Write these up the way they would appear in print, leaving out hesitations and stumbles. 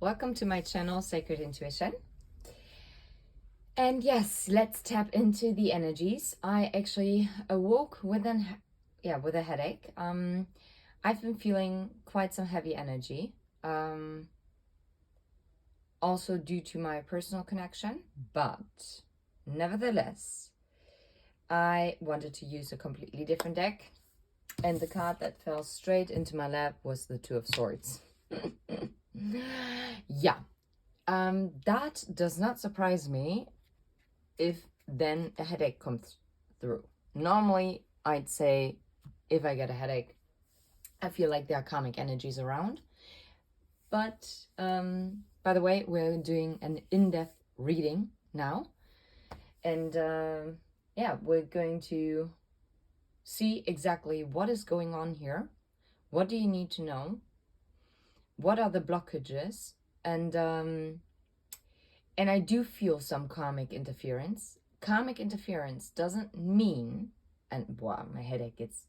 Welcome to my channel, Sacred Intuition. And yes, let's tap into the energies. I actually awoke with a headache. I've been feeling quite some heavy energy. Also due to my personal connection, but nevertheless, I wanted to use a completely different deck. And the card that fell straight into my lap was the Two of Swords. Yeah, that does not surprise me if then a headache comes through. Normally, I'd say if I get a headache, I feel like there are karmic energies around. But by the way, we're doing an in-depth reading now. And yeah, we're going to see exactly what is going on here. What do you need to know? What are the blockages? And I do feel some karmic interference. Karmic interference doesn't mean, and wow, my headache gets,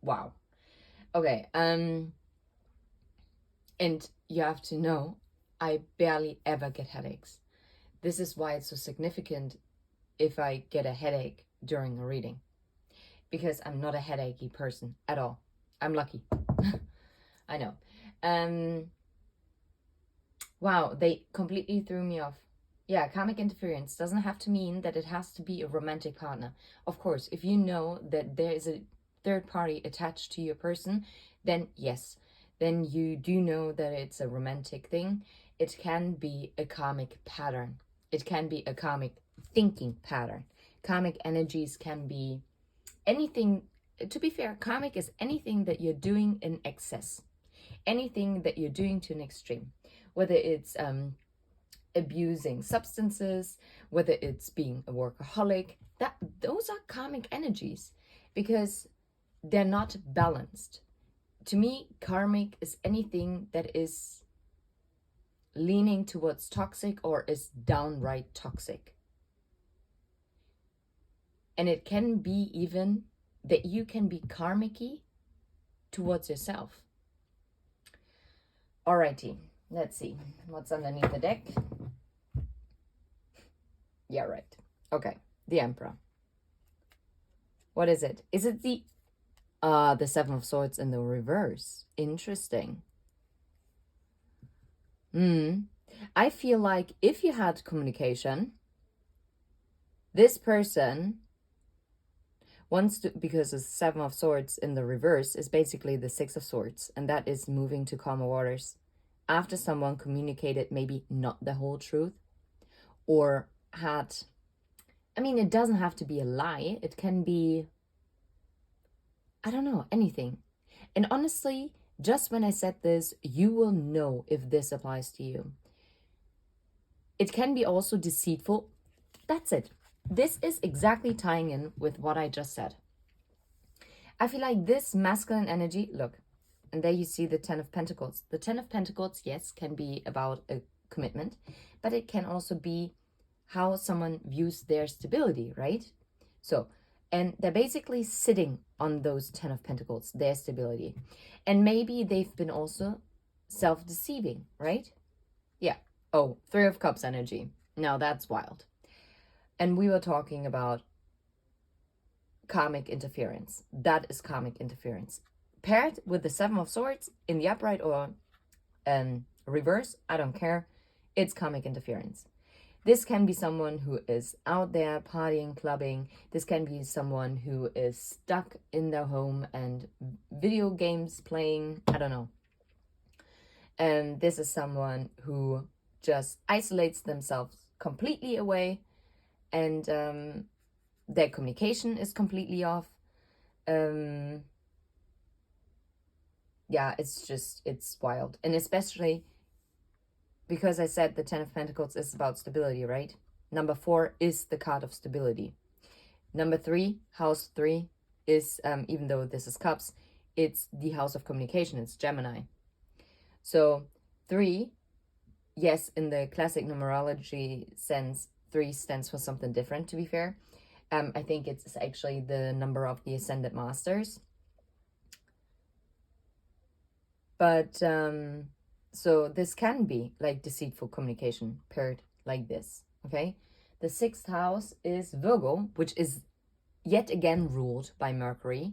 wow. Okay, and you have to know, I barely ever get headaches. This is why it's so significant if I get a headache during a reading. Because I'm not a headachy person at all. I'm lucky. I know. Wow, they completely threw me off. Yeah, karmic interference doesn't have to mean that it has to be a romantic partner. Of course, if you know that there is a third party attached to your person, then yes, then you do know that it's a romantic thing. It can be a karmic pattern. It can be a karmic thinking pattern. Karmic energies can be anything. To be fair, karmic is anything that you're doing in excess. Anything that you're doing to an extreme. Whether it's abusing substances, whether it's being a workaholic, those are karmic energies because they're not balanced. To me, karmic is anything that is leaning towards toxic or is downright toxic. And it can be even that you can be karmic-y towards yourself. Alrighty, let's see what's underneath the deck. Yeah, right. Okay, the Emperor. What is it? Is it the Seven of Swords in the reverse? Interesting. I feel like if you had communication, this person wants to, because the Seven of Swords in the reverse is basically the Six of Swords, and that is moving to calmer waters. After someone communicated maybe not the whole truth, or had, I mean, it doesn't have to be a lie. It can be, I don't know, anything. And honestly, just when I said this, you will know if this applies to you. It can be also deceitful. That's it. This is exactly tying in with what I just said. I feel like this masculine energy, look, and there you see the Ten of Pentacles. The Ten of Pentacles, yes, can be about a commitment, but it can also be how someone views their stability, right? So, and they're basically sitting on those Ten of Pentacles, their stability. And maybe they've been also self-deceiving, right? Yeah. Oh, Three of Cups energy. Now that's wild. And we were talking about karmic interference. That is karmic interference. Paired with the Seven of Swords in the upright or reverse, I don't care. It's karmic interference. This can be someone who is out there partying, clubbing. This can be someone who is stuck in their home and video games playing. I don't know. And this is someone who just isolates themselves completely away, and their communication is completely off. Yeah, it's wild. And especially because I said the Ten of Pentacles is about stability, right? Number 4 is the card of stability. Number 3, house 3, is, even though this is cups, it's the house of communication. It's Gemini. So 3, yes, in the classic numerology sense, 3 stands for something different, to be fair. I think it's actually the number of the Ascended Masters. But So this can be like deceitful communication paired like this, okay? The sixth house is Virgo, which is yet again ruled by Mercury,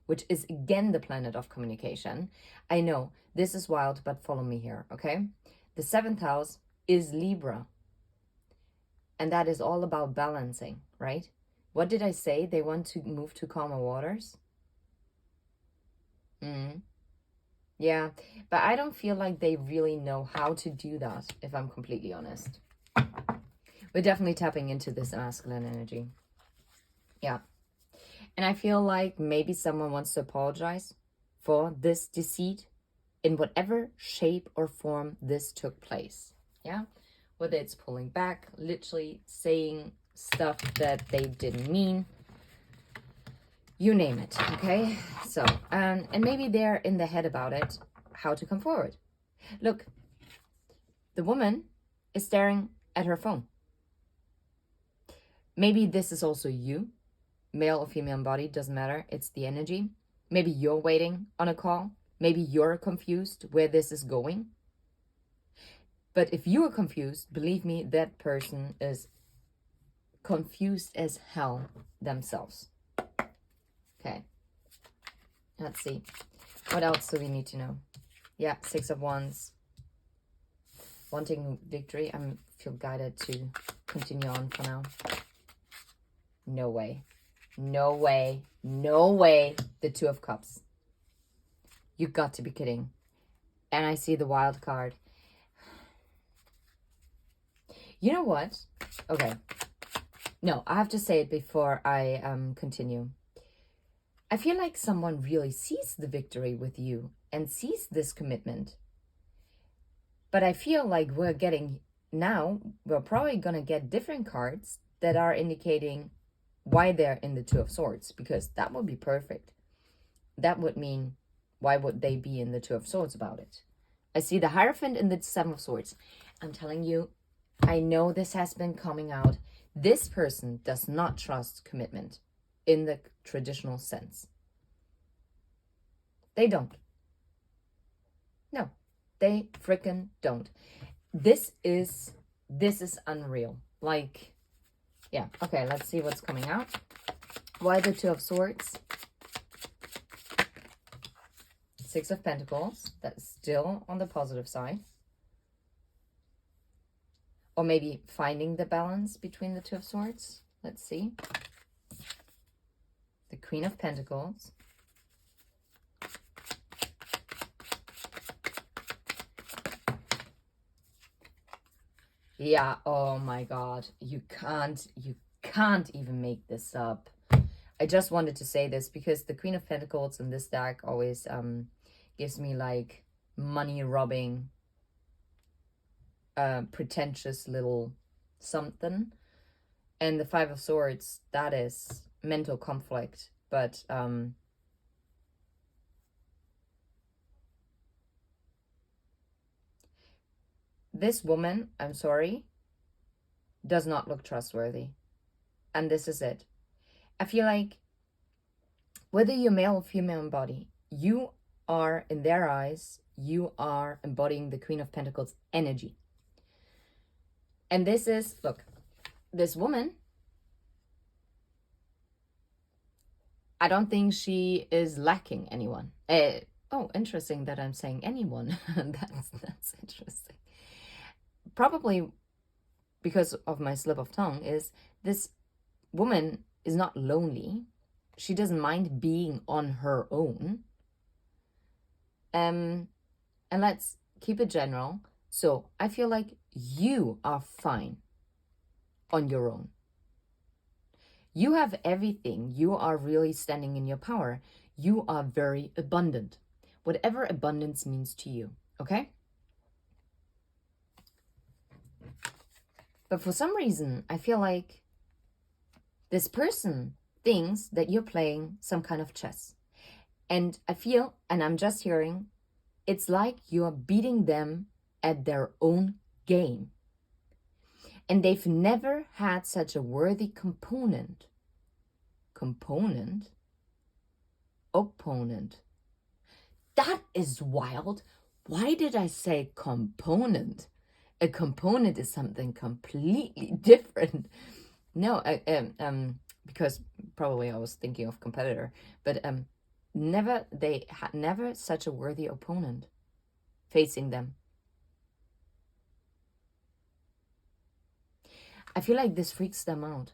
which is again the planet of communication. I know, this is wild, but follow me here, okay? The seventh house is Libra, and that is all about balancing, right? What did I say? They want to move to calmer waters? Yeah, but I don't feel like they really know how to do that, if I'm completely honest. We're definitely tapping into this masculine energy. Yeah. And I feel like maybe someone wants to apologize for this deceit in whatever shape or form this took place. Yeah. Whether it's pulling back, literally saying stuff that they didn't mean, you name it. Okay. So, and maybe they're in the head about it, how to come forward. Look, the woman is staring at her phone. Maybe this is also you, male or female body, doesn't matter. It's the energy. Maybe you're waiting on a call. Maybe you're confused where this is going. But if you are confused, believe me, that person is confused as hell themselves. Okay. Let's see. What else do we need to know? Yeah, Six of Wands. Wanting victory. I feel guided to continue on for now. No way. No way. No way. The Two of Cups. You got to be kidding. And I see the wild card. You know what? Okay. No, I have to say it before I continue. I feel like someone really sees the victory with you and sees this commitment. But I feel like we're probably going to get different cards that are indicating why they're in the Two of Swords, because that would be perfect. That would mean, why would they be in the Two of Swords about it? I see the Hierophant in the Seven of Swords. I'm telling you, I know this has been coming out. This person does not trust commitment in the traditional sense. They don't. No, they freaking don't. This is unreal. Like, yeah. Okay, let's see what's coming out. Why the Two of Swords? Six of Pentacles. That's still on the positive side. Or maybe finding the balance between the Two of Swords. Let's see. The Queen of Pentacles. Yeah, oh my God. You can't even make this up. I just wanted to say this because the Queen of Pentacles in this deck always gives me like money robbing, pretentious little something. And the Five of Swords, that is mental conflict. But this woman, I'm sorry, does not look trustworthy. And this is it. I feel like whether you're male or female in body, you are, in their eyes, you are embodying the Queen of Pentacles energy. And this is, look, this woman, I don't think she is lacking anyone. Oh, interesting that I'm saying anyone. That's interesting. Probably because of my slip of tongue is this woman is not lonely. She doesn't mind being on her own. And let's keep it general. So I feel like you are fine on your own. You have everything. You are really standing in your power. You are very abundant. Whatever abundance means to you, okay? But for some reason, I feel like this person thinks that you're playing some kind of chess. And I feel, and I'm just hearing, it's like you're beating them at their own game. And they've never had such a worthy opponent. That is wild. Why did I say component? A component is something completely different. No, because probably I was thinking of competitor, but never, they had never such a worthy opponent facing them. I feel like this freaks them out.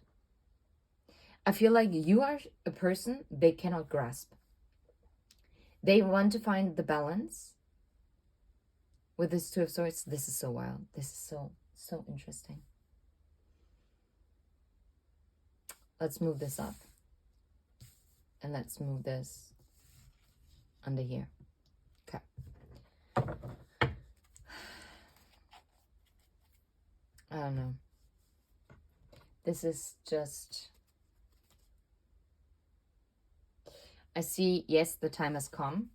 I feel like you are a person they cannot grasp. They want to find the balance with this Two of Swords. This is so wild. This is so interesting. Let's move this up. And let's move this under here. Okay. I don't know. This is just... I see, yes, the time has come.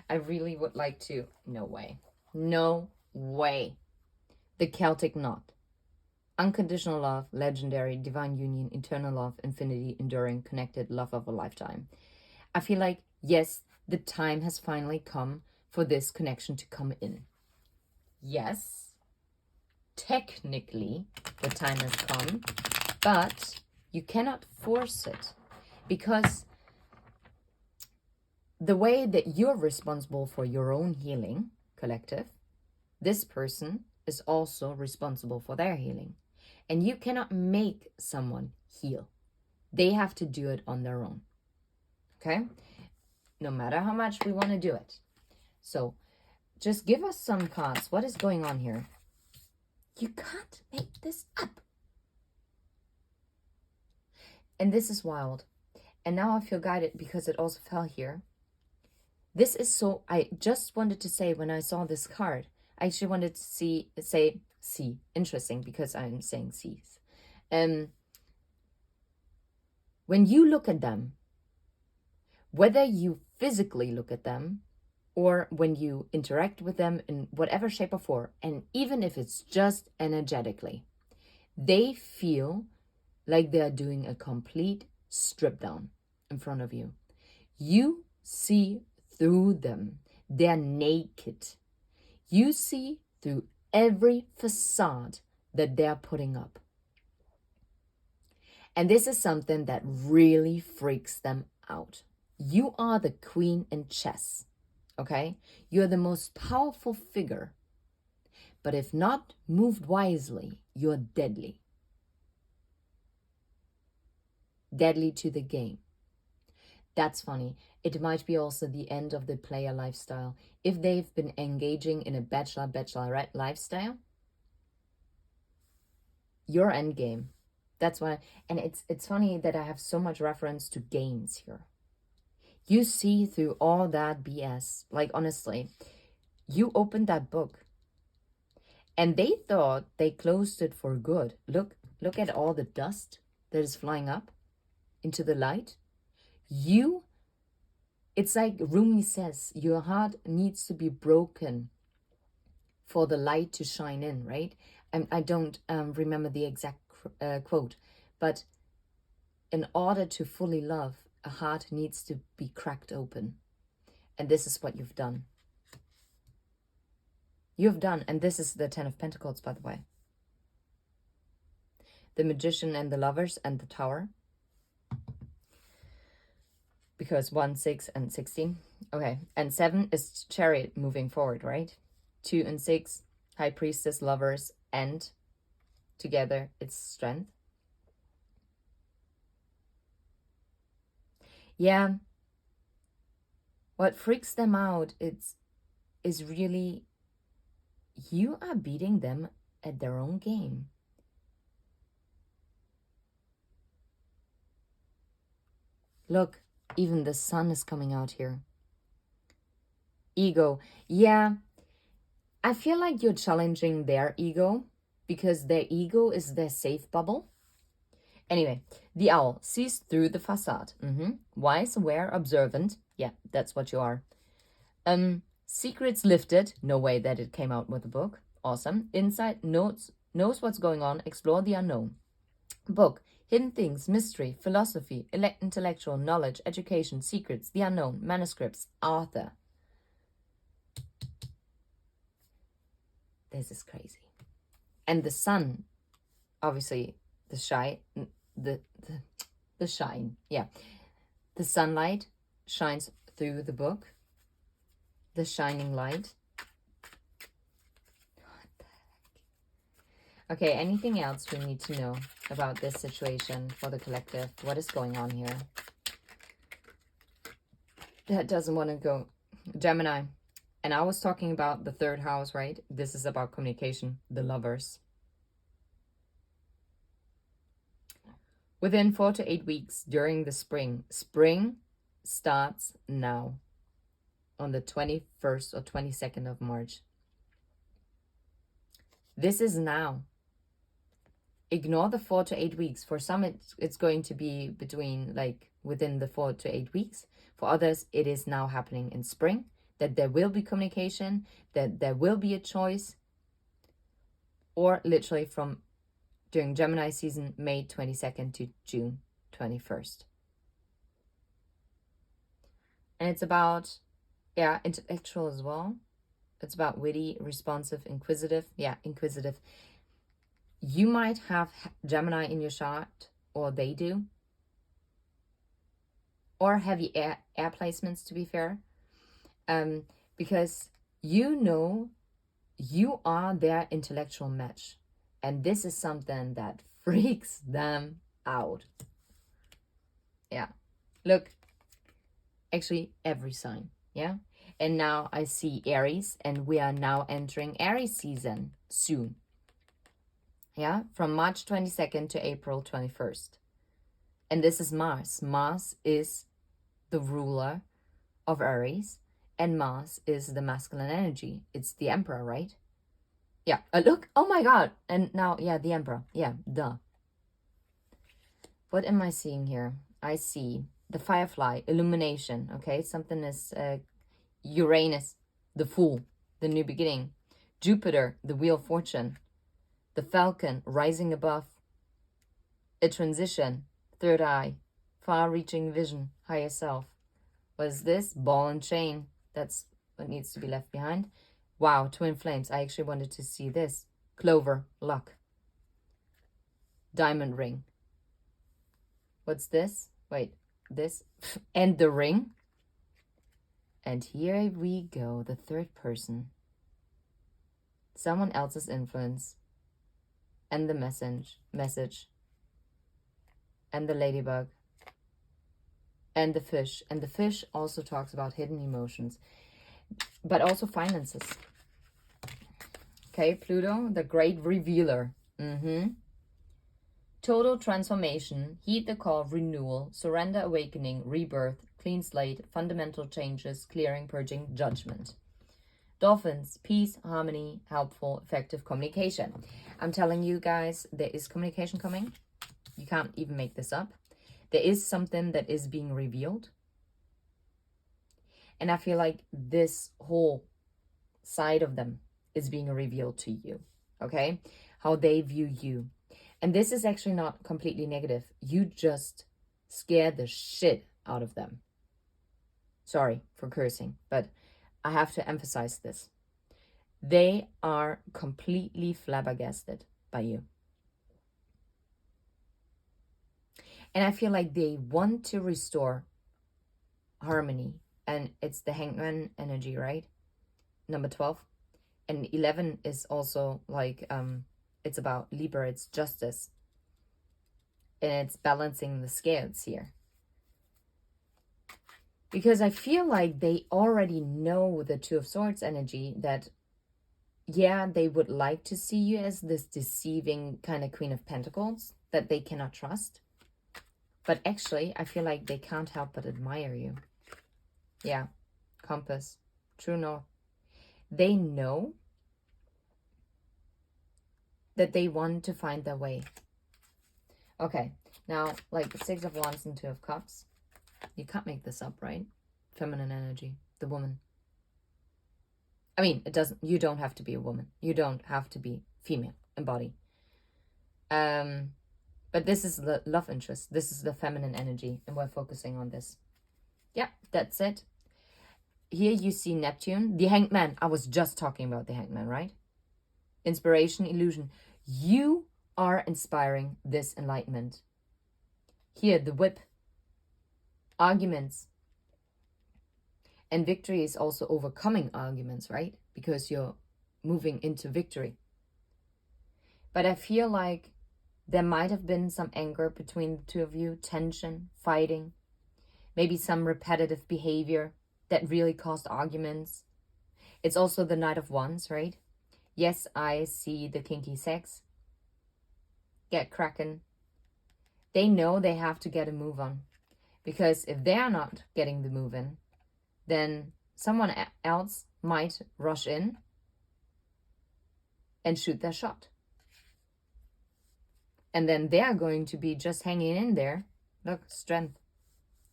I really would like to... No way. No way. The Celtic knot. Unconditional love, legendary, divine union, eternal love, infinity, enduring, connected, love of a lifetime. I feel like, yes, the time has finally come for this connection to come in. Yes, technically, the time has come, but you cannot force it, because the way that you're responsible for your own healing, collective, this person is also responsible for their healing. And you cannot make someone heal. They have to do it on their own. Okay? No matter how much we want to do it. So, just give us some cards. What is going on here? You can't make this up. And this is wild. And now I feel guided because it also fell here. This is so... I just wanted to say when I saw this card, I actually wanted to say, interesting, because I'm saying sees. When you look at them, whether you physically look at them or when you interact with them in whatever shape or form, and even if it's just energetically, they feel like they're doing a complete strip down in front of you. You see through them. They're naked. You see through every facade that they're putting up. And this is something that really freaks them out. You are the queen in chess, okay? You're the most powerful figure. But if not moved wisely, you're deadly. Deadly to the game. That's funny. It might be also the end of the player lifestyle. If they've been engaging in a bachelorette lifestyle, your end game. That's why, and it's funny that I have so much reference to games here. You see through all that BS. Like, honestly, you opened that book and they thought they closed it for good. Look at all the dust that is flying up into the light. It's like Rumi says, your heart needs to be broken for the light to shine in, right? I don't remember the exact quote, but in order to fully love, a heart needs to be cracked open. And this is what you've done. You've done, and this is the 10 of Pentacles, by the way. The Magician and the Lovers and the Tower. Because 1, 6, and 16. Okay, and 7 is Chariot moving forward, right? 2 and 6, High Priestess, Lovers, and together it's Strength. Yeah. What freaks them out is really you are beating them at their own game. Look, even the sun is coming out here. Ego. Yeah, I feel like you're challenging their ego because their ego is their safe bubble. Anyway, the owl sees through the facade. Wise, aware, observant. Yeah, that's what you are. Secrets lifted. No way that it came out with a book. Awesome. Insight, knows what's going on. Explore the unknown. Book. Hidden things, mystery, philosophy, intellectual knowledge, education, secrets, the unknown, manuscripts, author. this is crazy. And the sun, obviously, the shine, yeah. The sunlight shines through the book. The shining light. Okay, anything else we need to know about this situation for the collective? What is going on here? That doesn't want to go. Gemini. And I was talking about the third house, right? This is about communication, the lovers. Within 4 to 8 weeks during the spring. Spring starts now on the 21st or 22nd of March. This is now. Ignore the 4 to 8 weeks. For some, it's going to be between, like, within the 4 to 8 weeks. For others, it is now happening in spring. That there will be communication, that there will be a choice, or literally from during Gemini season, May 22nd to June 21st. And it's about, yeah, intellectual as well. It's about witty, responsive, inquisitive. Yeah, inquisitive. You might have Gemini in your chart, or they do. Or heavy air placements, to be fair. Because you know you are their intellectual match. And this is something that freaks them out. Yeah. Look, actually every sign. Yeah. And now I see Aries, and we are now entering Aries season soon. Yeah. From March 22nd to April 21st. And this is Mars. Mars is the ruler of Aries. And Mars is the masculine energy. It's the emperor, right? Yeah. Look. Oh my God. And now, yeah, the emperor. Yeah, duh. What am I seeing here? I see the firefly, illumination. Okay. Something is Uranus, the fool, the new beginning. Jupiter, the wheel of fortune. The falcon, rising above. A transition, third eye, far-reaching vision, higher self. What is this? Ball and chain. That's what needs to be left behind. Wow, twin flames. I actually wanted to see this. Clover, luck. Diamond ring. What's this? Wait, this? And the ring. And here we go, the third person. Someone else's influence. And the message. And the ladybug. And the fish. And the fish also talks about hidden emotions. But also finances. Okay, Pluto, the great revealer. Total transformation. Heed the call, renewal, surrender, awakening, rebirth, clean slate, fundamental changes, clearing, purging, judgment. Dolphins, peace, harmony, helpful, effective communication. I'm telling you guys, there is communication coming. You can't even make this up. There is something that is being revealed. And I feel like this whole side of them is being revealed to you. Okay? How they view you. And this is actually not completely negative. You just scare the shit out of them. Sorry for cursing, but I have to emphasize this. They are completely flabbergasted by you. And I feel like they want to restore harmony. And it's the hangman energy, right? Number 12. And 11 is also like, it's about Libra, it's justice. And it's balancing the scales here. Because I feel like they already know the Two of Swords energy that, yeah, they would like to see you as this deceiving kind of Queen of Pentacles that they cannot trust. But actually, I feel like they can't help but admire you. Yeah, compass, true north. They know that they want to find their way. Okay, now, like the Six of Wands and Two of Cups. You can't make this up, right? Feminine energy, the woman. I mean, you don't have to be a woman. You don't have to be female in body. But this is the love interest. This is the feminine energy, and we're focusing on this. Yeah, that's it. Here you see Neptune, the Hanged Man. I was just talking about the Hanged Man, right? Inspiration, illusion. You are inspiring this enlightenment. Here, the whip. Arguments. And victory is also overcoming arguments, right? Because you're moving into victory. But I feel like there might have been some anger between the two of you, tension, fighting, maybe some repetitive behavior that really caused arguments. It's also the Knight of Wands, right? Yes, I see the kinky sex. Get cracking. They know they have to get a move on. Because if they're not getting the move in, then someone else might rush in and shoot their shot. And then they're going to be just hanging in there. Look, strength.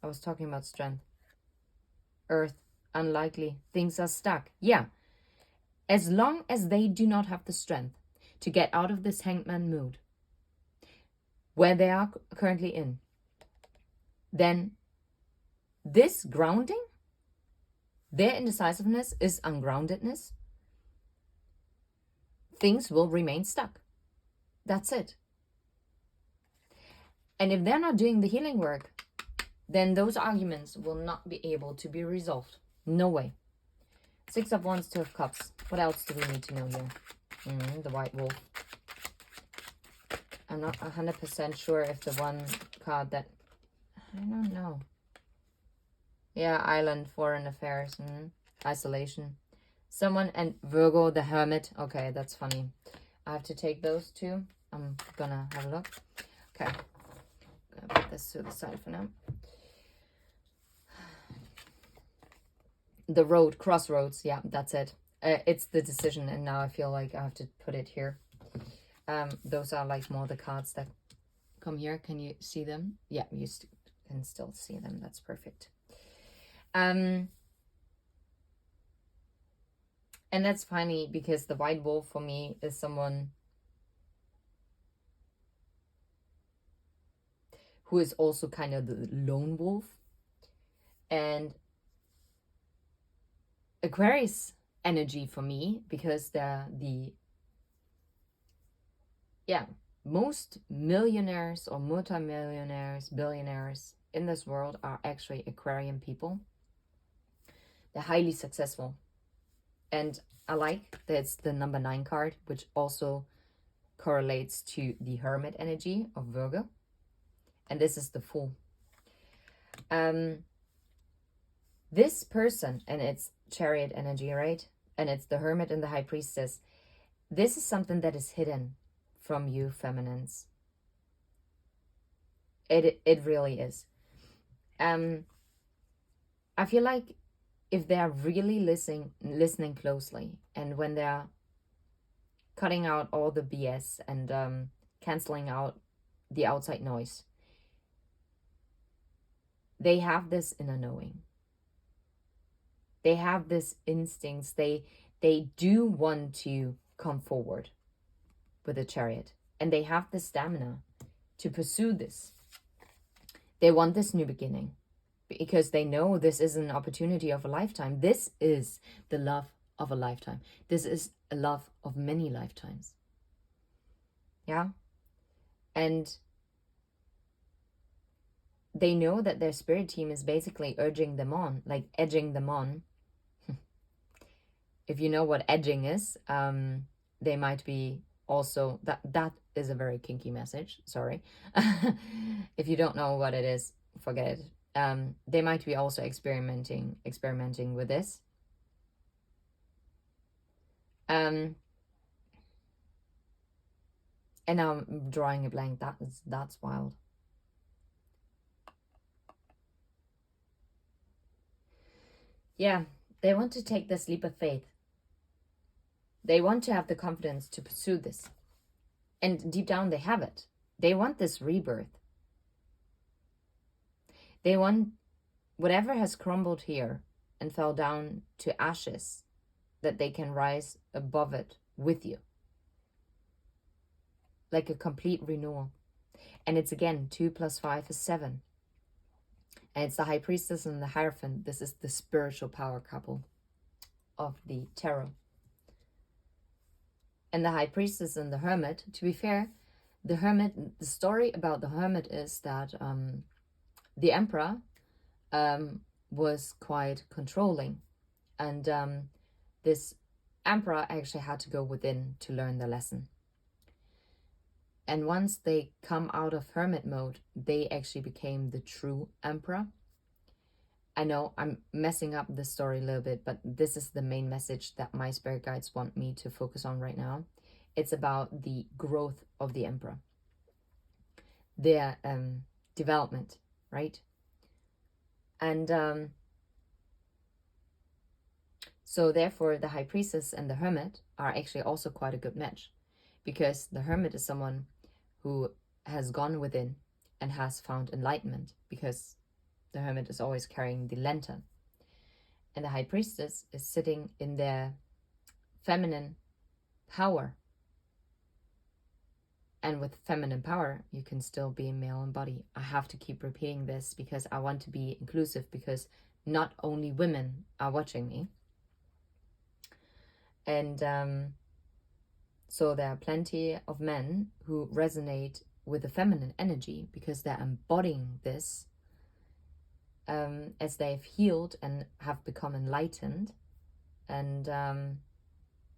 I was talking about strength. Earth, unlikely. Things are stuck. Yeah. As long as they do not have the strength to get out of this hangman mood, where they are currently in, then this grounding, their indecisiveness is ungroundedness. Things will remain stuck. That's it. And if they're not doing the healing work, then those arguments will not be able to be resolved. No way. 6 of Wands, 2 of Cups. What else do we need to know here? The White Wolf. I'm not 100% sure if the one card that... I don't know. Yeah, Island, Foreign Affairs. Isolation. Someone and Virgo, the Hermit. Okay, that's funny. I have to take those two. I'm gonna have a look. Okay. I'm gonna put this to the side for now. The Road, Crossroads. Yeah, that's it. It's the decision, and now I feel like I have to put it here. Those are like more the cards that come here. Can you see them? Yeah, you can still see them. That's perfect. And that's funny because the White Wolf for me is someone who is also kind of the lone wolf. And Aquarius energy for me, because they're most millionaires or multimillionaires, billionaires in this world are actually Aquarian people. They're highly successful. And I like that it's the number 9 card, which also correlates to the Hermit energy of Virgo. And this is the Fool. This person, and it's Chariot energy, right? And it's the Hermit and the High Priestess. This is something that is hidden from you, feminines. It really is. I feel like if they're really listening closely, and when they're cutting out all the BS and canceling out the outside noise, they have this inner knowing. They have this instincts. They do want to come forward with a Chariot, and they have the stamina to pursue this. They want this new beginning because they know this is an opportunity of a lifetime. This is the love of a lifetime. This is a love of many lifetimes. Yeah. And they know that their spirit team is basically urging them on, like edging them on. If you know what edging is, they might be also, that is a very kinky message, sorry. If you don't know what it is, forget it. They might be also experimenting with this. And now I'm drawing a blank. That's wild. Yeah, they want to take this leap of faith. They want to have the confidence to pursue this. And deep down, they have it. They want this rebirth. They want whatever has crumbled here and fell down to ashes, that they can rise above it with you. Like a complete renewal. And it's again, 2 + 5 is 7. And it's the High Priestess and the Hierophant. This is the spiritual power couple of the tarot. And the High Priestess and the Hermit, to be fair, the story about the Hermit is that the Emperor was quite controlling. And this Emperor actually had to go within to learn the lesson. And once they come out of hermit mode, they actually became the true Emperor. I know I'm messing up the story a little bit, but this is the main message that my spirit guides want me to focus on right now. It's about the growth of the Emperor, their development, right? And so therefore, the High Priestess and the Hermit are actually also quite a good match, because the Hermit is someone who has gone within and has found enlightenment, because the Hermit is always carrying the lantern. And the High Priestess is sitting in their feminine power. And with feminine power, you can still be a male in body. I have to keep repeating this because I want to be inclusive, because not only women are watching me. And so there are plenty of men who resonate with the feminine energy because they're embodying this as they've healed and have become enlightened. And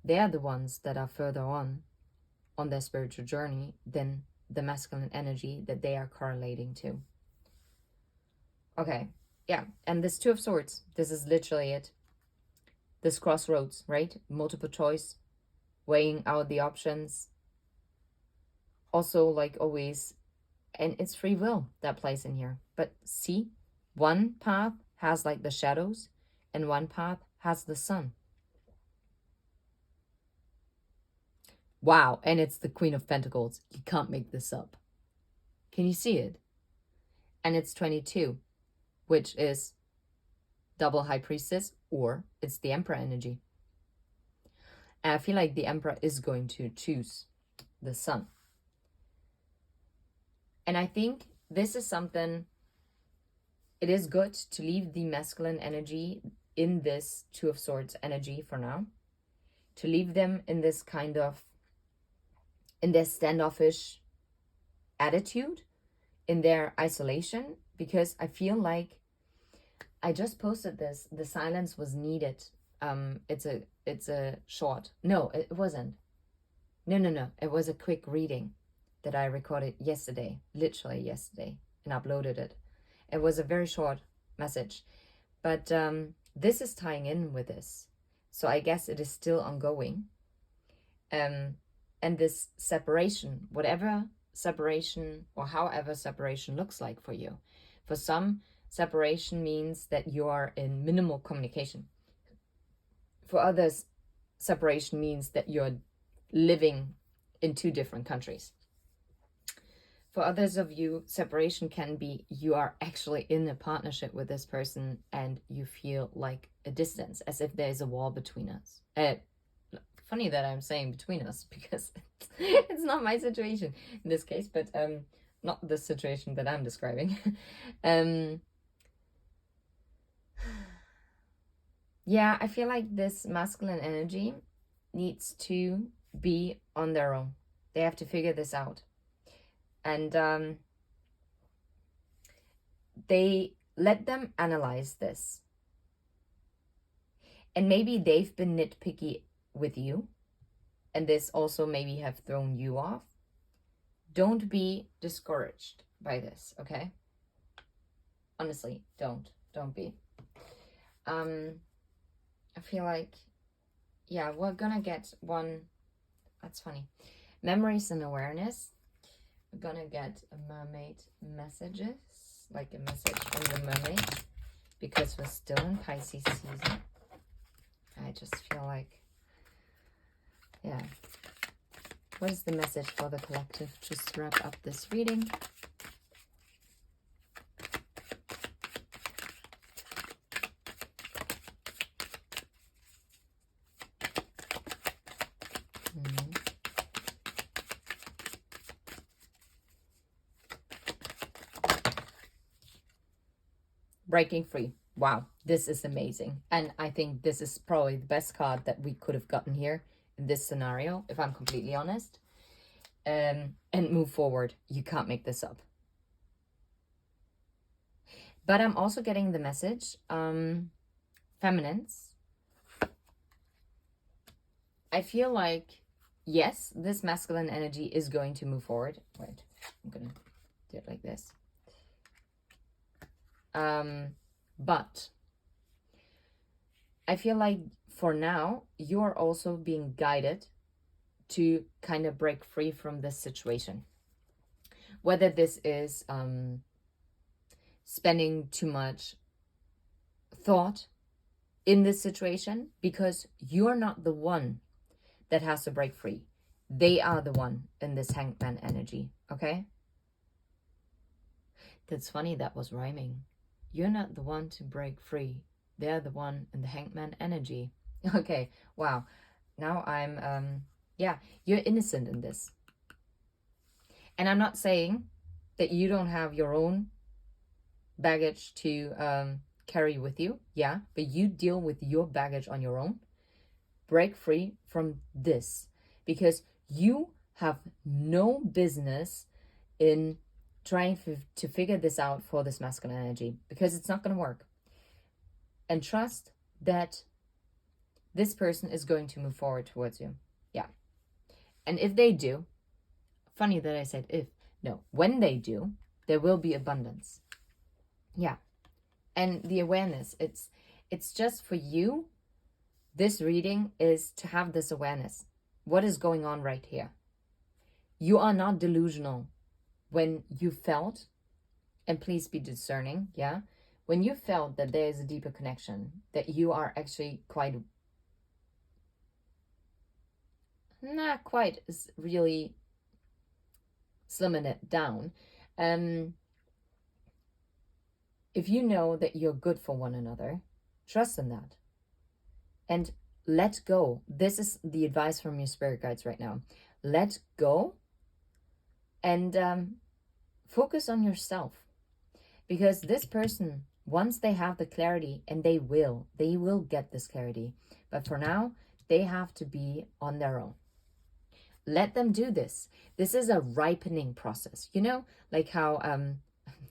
they're the ones that are further on their spiritual journey than the masculine energy that they are correlating to. Okay, yeah, and this Two of Swords, this is literally it. This crossroads, right? Multiple choice, weighing out the options. Also, like always, and it's free will that plays in here. But see, one path has like the shadows and one path has the sun. Wow, and it's the Queen of Pentacles. You can't make this up. Can you see it? And it's 22, which is double High Priestess, or it's the Emperor energy. And I feel like the Emperor is going to choose the sun. And I think this is something, it is good to leave the masculine energy in this Two of Swords energy for now. To leave them in this kind of, in their standoffish attitude, in their isolation, because I feel like, I just posted this, the silence was needed. It's a short. No, it wasn't. No. It was a quick reading that I recorded yesterday, literally yesterday, and uploaded it. It was a very short message, but this is tying in with this. So I guess it is still ongoing. And this separation, whatever separation or however separation looks like for you. For some, separation means that you are in minimal communication. For others, separation means that you're living in two different countries. For others of you, separation can be you are actually in a partnership with this person and you feel like a distance, as if there's a wall between us. Funny that I'm saying between us, because it's not my situation in this case, but not the situation that I'm describing. Yeah, I feel like this masculine energy needs to be on their own. They have to figure this out. And they let them analyze this. And maybe they've been nitpicky with you, and this also maybe have thrown you off. Don't be discouraged by this, okay? Honestly, don't be. I feel like, yeah, we're gonna get one. That's funny. Memories and awareness. We're gonna get a mermaid messages, like a message from the mermaid, because we're still in Pisces season. I just feel like, yeah. What is the message for the collective? Just wrap up this reading. Breaking free. Wow, this is amazing. And I think this is probably the best card that we could have gotten here. in this scenario, if I'm completely honest, and move forward. You can't make this up. But I'm also getting the message, feminines, I feel like, yes, this masculine energy is going to move forward. Wait, I'm going to do it like this. But I feel like for now, you're also being guided to kind of break free from this situation. Whether this is spending too much thought in this situation, because you're not the one that has to break free. They are the one in this hangman energy, okay? That's funny, that was rhyming. You're not the one to break free. They're the one in the hangman energy. Okay, wow. Now I'm, yeah, you're innocent in this. And I'm not saying that you don't have your own baggage to carry with you. Yeah, but you deal with your baggage on your own. Break free from this, because you have no business in trying to figure this out for this masculine energy, because it's not going to work. And trust that this person is going to move forward towards you. Yeah. And if they do, funny that I said if, no, when they do, there will be abundance. Yeah. And the awareness, it's just for you. This reading is to have this awareness. What is going on right here? You are not delusional when you felt, and please be discerning, yeah? When you felt that there is a deeper connection, that you are actually quite, not quite really slimming it down. If you know that you're good for one another, trust in that. And let go. This is the advice from your spirit guides right now. Let go and focus on yourself. Because this person, once they have the clarity, and they will get this clarity. But for now, they have to be on their own. Let them do this. This is a ripening process. You know, like how,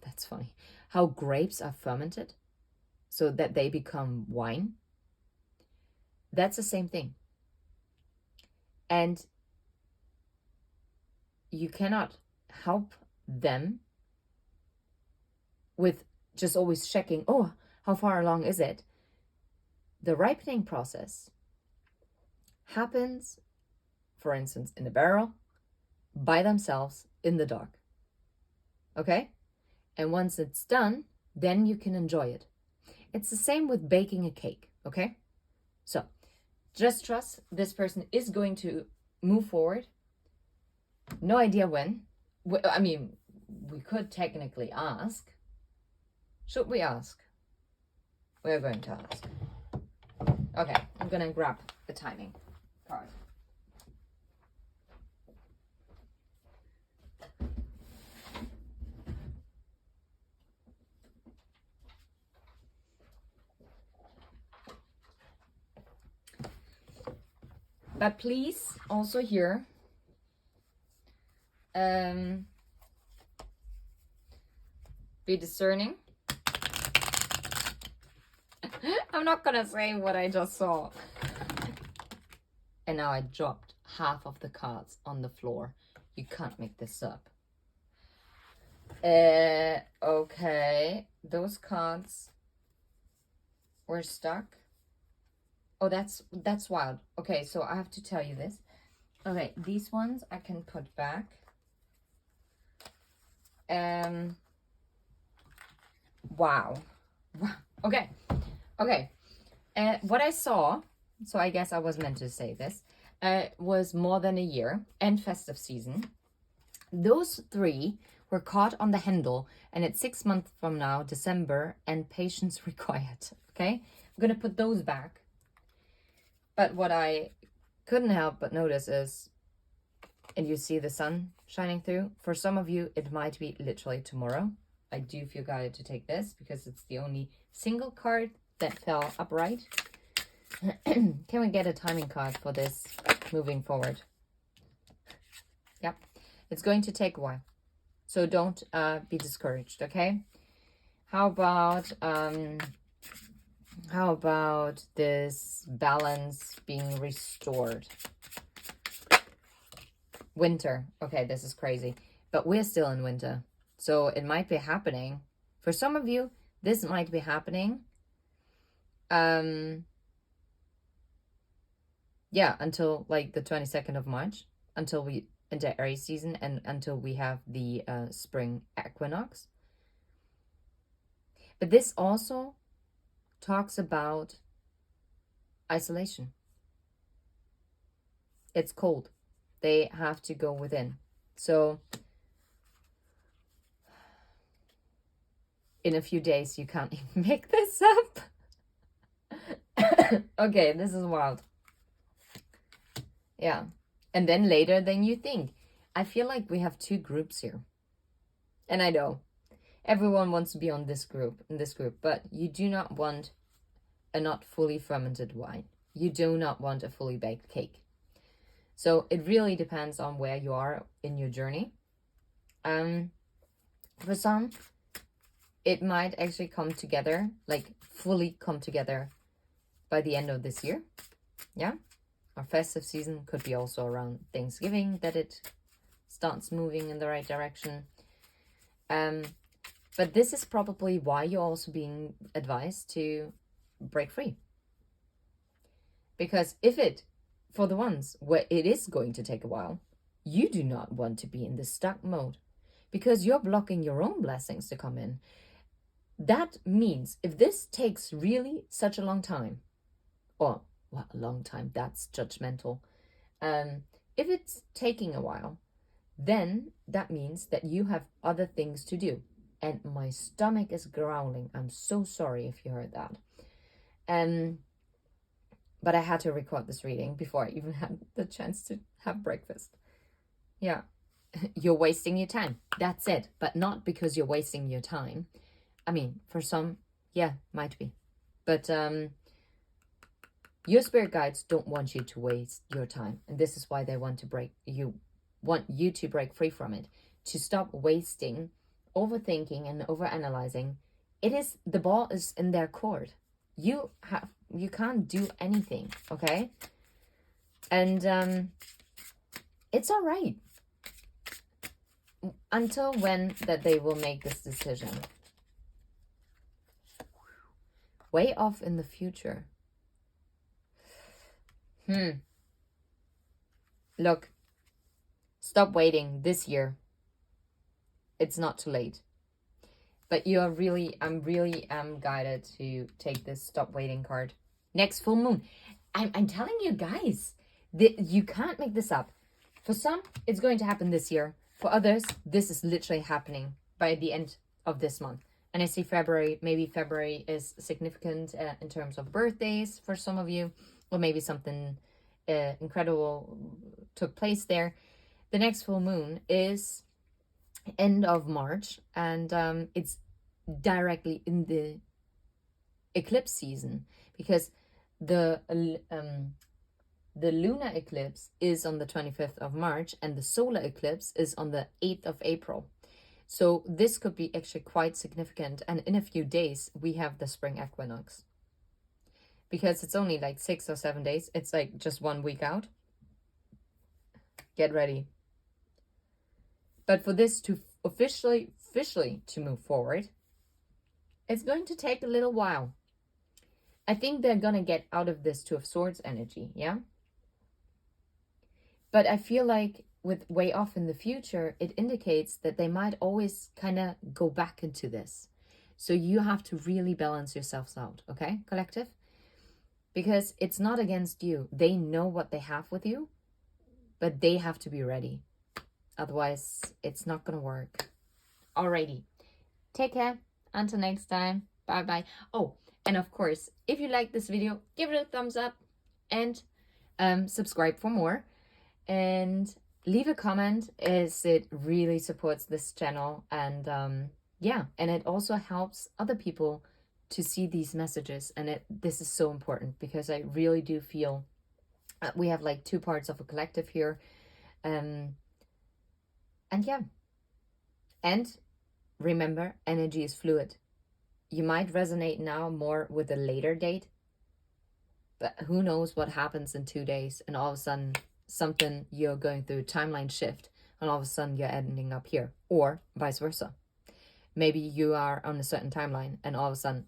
that's funny, how grapes are fermented so that they become wine. That's the same thing. And you cannot help them with just always checking, oh, how far along is it? The ripening process happens, for instance, in a barrel, by themselves, in the dark. Okay? And once it's done, then you can enjoy it. It's the same with baking a cake, okay? So, just trust this person is going to move forward. No idea when. I mean, we could technically ask. Should we ask? We're going to ask. Okay, I'm going to grab the timing card. But please, also here, be discerning. I'm not gonna say what I just saw. And now I dropped half of the cards on the floor. You can't make this up. Okay. Those cards were stuck. Oh, that's wild. Okay, so I have to tell you this. Okay, these ones I can put back. Wow. Okay. What I saw, so I guess I was meant to say this, was more than a year and festive season. Those three were caught on the handle, and it's 6 months from now, December, and patience required. Okay, I'm gonna put those back. But what I couldn't help but notice is, and you see the sun shining through, for some of you, it might be literally tomorrow. I do feel guided to take this because it's the only single card that fell upright. Can we get a timing card for this moving forward. Yep. It's going to take a while. So don't be discouraged, okay? How about this balance being restored? Winter. Okay, this is crazy. But we're still in winter. So it might be happening. For some of you, this might be happening. Yeah, until like the 22nd of March, until we enter Aries season and until we have the spring equinox. But this also talks about isolation. It's cold. They have to go within. So in a few days, you can't even make this up. Okay, this is wild. Yeah. And then later than you think. I feel like we have two groups here. And I know everyone wants to be on this group, but you do not want a not fully fermented wine. You do not want a fully baked cake. So it really depends on where you are in your journey. For some, it might actually come together, like fully come together by the end of this year. Yeah. Our festive season could be also around Thanksgiving that it starts moving in the right direction. But this is probably why you're also being advised to break free. Because if it, for the ones where it is going to take a while, you do not want to be in the stuck mode because you're blocking your own blessings to come in. That means if this takes really such a long time, or well, a long time, that's judgmental. If it's taking a while, then that means that you have other things to do. And my stomach is growling. I'm so sorry if you heard that. But I had to record this reading before I even had the chance to have breakfast. Yeah. You're wasting your time. That's it. But not because you're wasting your time. I mean, for some, yeah, might be. But your spirit guides don't want you to waste your time. And this is why they want to break to break free from it. To stop wasting, overthinking and overanalyzing. The ball is in their court. You can't do anything, okay? And it's all right. Until when that they will make this decision. Way off in the future. Look, stop waiting this year. It's not too late. But I'm really guided to take this stop waiting card. Next full moon. I'm telling you guys, you can't make this up. For some, it's going to happen this year. For others, this is literally happening by the end of this month. And I see maybe February is significant in terms of birthdays for some of you. Or maybe something incredible took place there. The next full moon is end of March. And it's directly in the eclipse season. Because the lunar eclipse is on the 25th of March. And the solar eclipse is on the 8th of April. So this could be actually quite significant. And in a few days, we have the spring equinox. Because it's only like 6 or 7 days. It's like just 1 week out. Get ready. But for this to officially to move forward, it's going to take a little while. I think they're going to get out of this Two of Swords energy, yeah? But I feel like with way off in the future, it indicates that they might always kind of go back into this. So you have to really balance yourselves out, okay, collective? Because it's not against you. They know what they have with you, but they have to be ready. Otherwise, it's not going to work. Alrighty. Take care. Until next time. Bye-bye. Oh, and of course, if you like this video, give it a thumbs up and subscribe for more. And leave a comment as it really supports this channel. And yeah, and it also helps other people to see these messages. And this is so important because I really do feel We have like two parts of a collective here. And yeah. And remember, energy is fluid. You might resonate now more with a later date, but who knows what happens in 2 days, and all of a sudden something, you're going through a timeline shift, and all of a sudden you're ending up here, or vice versa. Maybe you are on a certain timeline and all of a sudden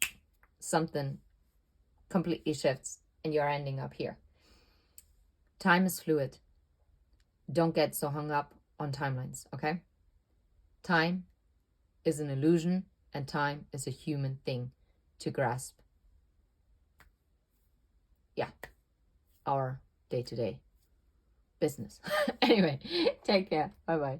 something completely shifts and you're ending up here. Time is fluid. Don't get so hung up on timelines, okay? Time is an illusion, and time is a human thing to grasp. Yeah, our day-to-day business. Anyway, take care. Bye-bye.